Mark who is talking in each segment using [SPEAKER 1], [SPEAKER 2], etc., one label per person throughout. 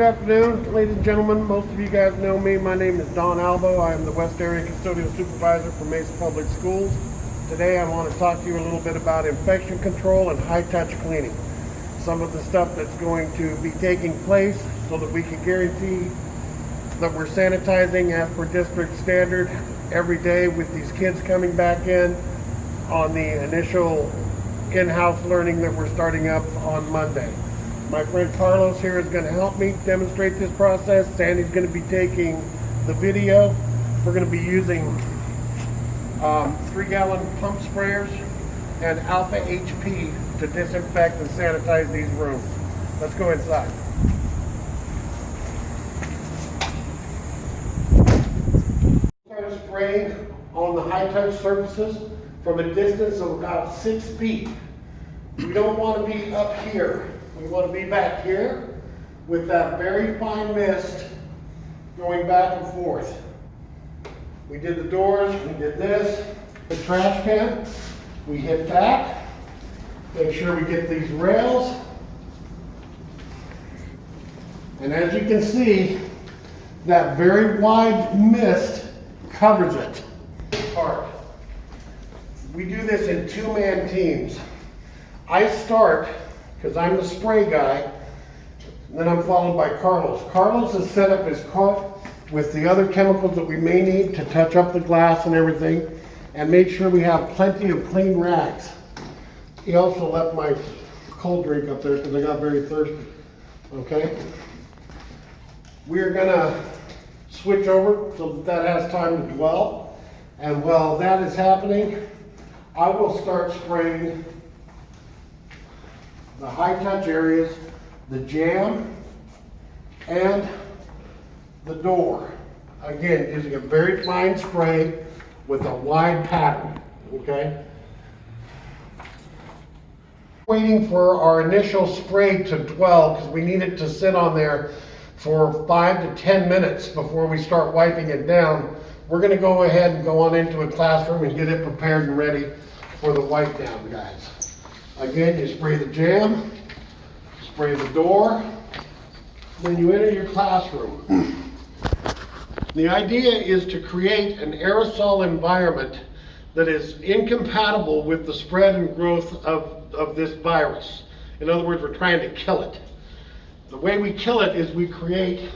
[SPEAKER 1] Good afternoon, ladies and gentlemen. Most of you guys know me. My name is Don Albo. I am the West Area Custodial Supervisor for Mesa Public Schools. Today I want to talk to you a little bit about infection control and high-touch cleaning. Some of the stuff that's going to be taking place so that we can guarantee that we're sanitizing as per district standard every day with these kids coming back in on the initial in-house learning that we're starting up on Monday. My friend Carlos here is going to help me demonstrate this process. Sandy's going to be taking the video. We're going to be using 3-gallon pump sprayers and Alpha HP to disinfect and sanitize these rooms. Let's go inside. Start spraying on the high-touch surfaces from a distance of about 6 feet. We don't want to be up here. We want to be back here with that very fine mist going back and forth. We did the doors, we did this, the trash can, we hit that. Make sure we get these rails. And as you can see, that very wide mist covers it apart. We do this in 2-man teams. I start, because I'm the spray guy, and then I'm followed by Carlos. Carlos has set up his cart with the other chemicals that we may need to touch up the glass and everything, and make sure we have plenty of clean rags. He also left my cold drink up there because I got very thirsty. Okay? We're gonna switch over so that has time to dwell, and while that is happening, I will start spraying the high-touch areas, the jamb, and the door. Again, using a very fine spray with a wide pattern, okay? Waiting for our initial spray to dwell because we need it to sit on there for 5 to 10 minutes before we start wiping it down. We're gonna go ahead and go on into a classroom and get it prepared and ready for the wipe down, guys. Again, you spray the jamb, spray the door, then you enter your classroom. The idea is to create an aerosol environment that is incompatible with the spread and growth of this virus. In other words, we're trying to kill it. The way we kill it is we create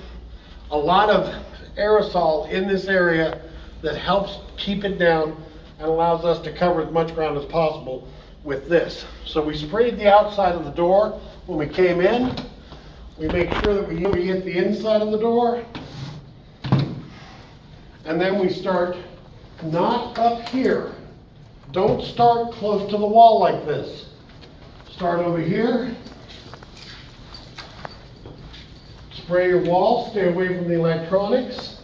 [SPEAKER 1] a lot of aerosol in this area that helps keep it down and allows us to cover as much ground as possible with this. So we sprayed the outside of the door when we came in. We make sure that we hit the inside of the door. And then we start not up here. Don't start close to the wall like this. Start over here. Spray your wall, stay away from the electronics.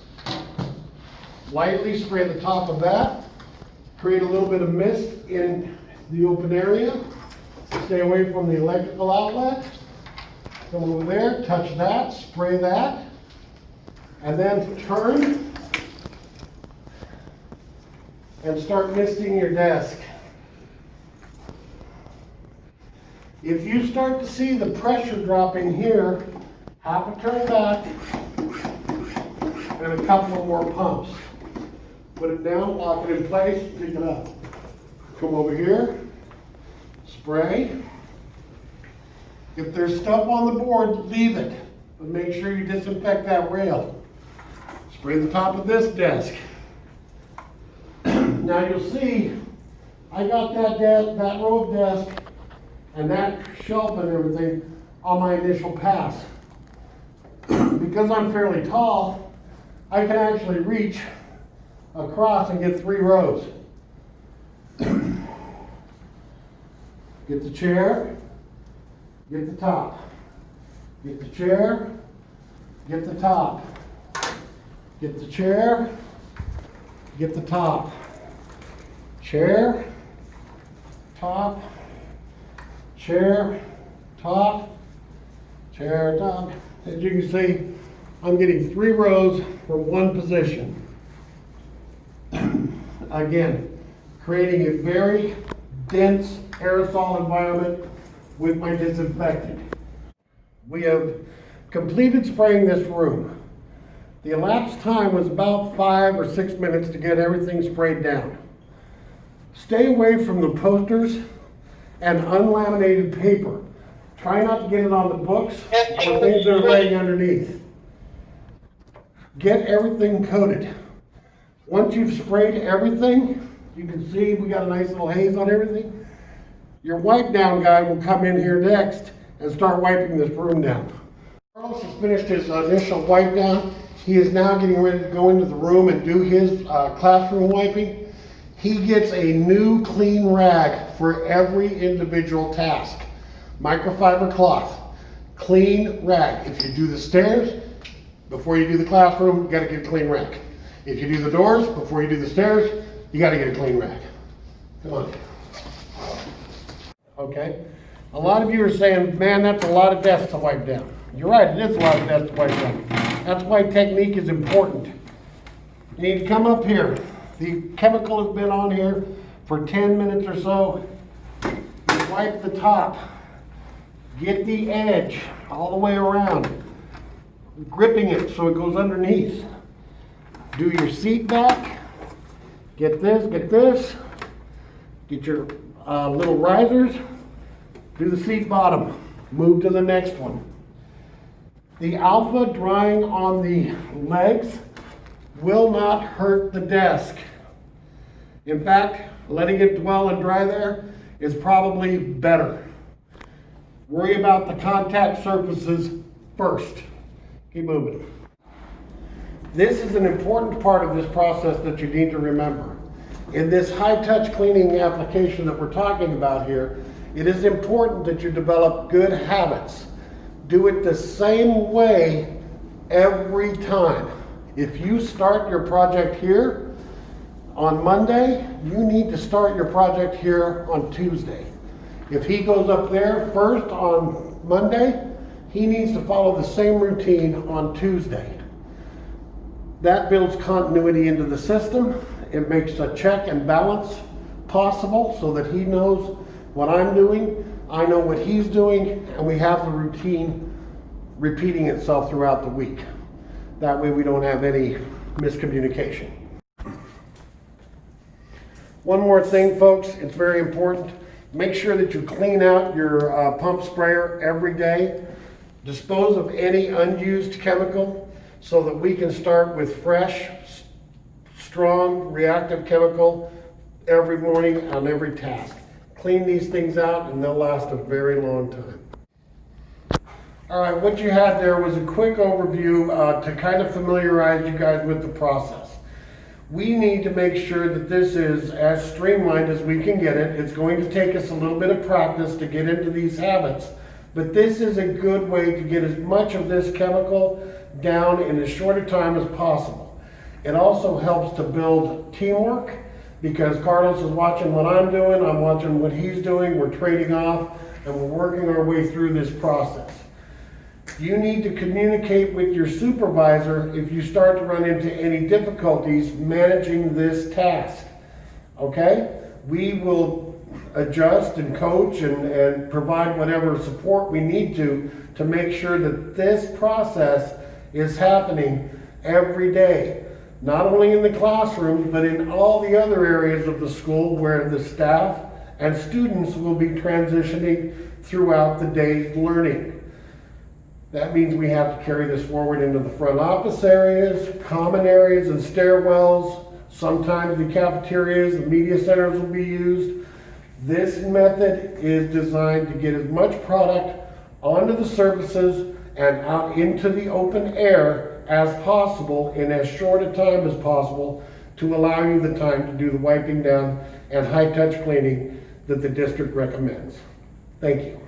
[SPEAKER 1] Lightly spray the top of that. Create a little bit of mist in the open area. Stay away from the electrical outlet. Come over there, touch that, spray that, and then turn and start misting your desk. If you start to see the pressure dropping here, half a turn back and a couple of more pumps. Put it down, lock it in place, pick it up. Come over here, spray. If there's stuff on the board, leave it, but make sure you disinfect that rail. Spray the top of this desk. Now you'll see, I got that row of desk and that shelf and everything on my initial pass. Because I'm fairly tall, I can actually reach across and get 3 rows. Get the chair, get the top. Get the chair, get the top. Get the chair, get the top. Chair, top, chair, top, chair, top. As you can see, I'm getting 3 rows from one position. Again, creating a very dense aerosol environment with my disinfectant. We have completed spraying this room. The elapsed time was about 5 or 6 minutes to get everything sprayed down. Stay away from the posters and unlaminated paper. Try not to get it on the books or things that are laying underneath. Get everything coated. Once you've sprayed everything, you can see we got a nice little haze on everything. Your wipe down guy will come in here next and start wiping this room down. Carlos has finished his initial wipe down. He is now getting ready to go into the room and do his classroom wiping. He gets a new clean rag for every individual task. Microfiber cloth, clean rag. If you do the stairs, before you do the classroom, you gotta get a clean rag. If you do the doors, before you do the stairs, you gotta get a clean rag. Come on. Okay. A lot of you are saying, man, that's a lot of desks to wipe down. You're right, it is a lot of desks to wipe down. That's why technique is important. You need to come up here. The chemical has been on here for 10 minutes or so. You wipe the top. Get the edge all the way around. Gripping it so it goes underneath. Do your seat back. Get this, get this. Get your little risers. Do the seat bottom. Move to the next one. The alpha drying on the legs will not hurt the desk. In fact, letting it dwell and dry there is probably better. Worry about the contact surfaces first. Keep moving. This is an important part of this process that you need to remember. In this high-touch cleaning application that we're talking about here, it is important that you develop good habits. Do it the same way every time. If you start your project here on Monday, you need to start your project here on Tuesday. If he goes up there first on Monday, he needs to follow the same routine on Tuesday. That builds continuity into the system. It makes a check and balance possible so that he knows what I'm doing, I know what he's doing, and we have the routine repeating itself throughout the week. That way we don't have any miscommunication. One more thing, folks, it's very important. Make sure that you clean out your pump sprayer every day. Dispose of any unused chemical so that we can start with fresh, strong, reactive chemical every morning on every task. Clean these things out and they'll last a very long time. All right, what you had there was a quick overview to kind of familiarize you guys with the process. We need to make sure that this is as streamlined as we can get it. It's going to take us a little bit of practice to get into these habits, but this is a good way to get as much of this chemical down in as short a time as possible. It also helps to build teamwork because Carlos is watching what I'm doing, I'm watching what he's doing, we're trading off, and we're working our way through this process. You need to communicate with your supervisor if you start to run into any difficulties managing this task, okay? We will adjust and coach and provide whatever support we need to make sure that this process is happening every day. Not only in the classroom, but in all the other areas of the school where the staff and students will be transitioning throughout the day's learning. That means we have to carry this forward into the front office areas, common areas and stairwells. Sometimes the cafeterias, the media centers will be used. This method is designed to get as much product onto the surfaces and out into the open air as possible in as short a time as possible to allow you the time to do the wiping down and high-touch cleaning that the district recommends. Thank you.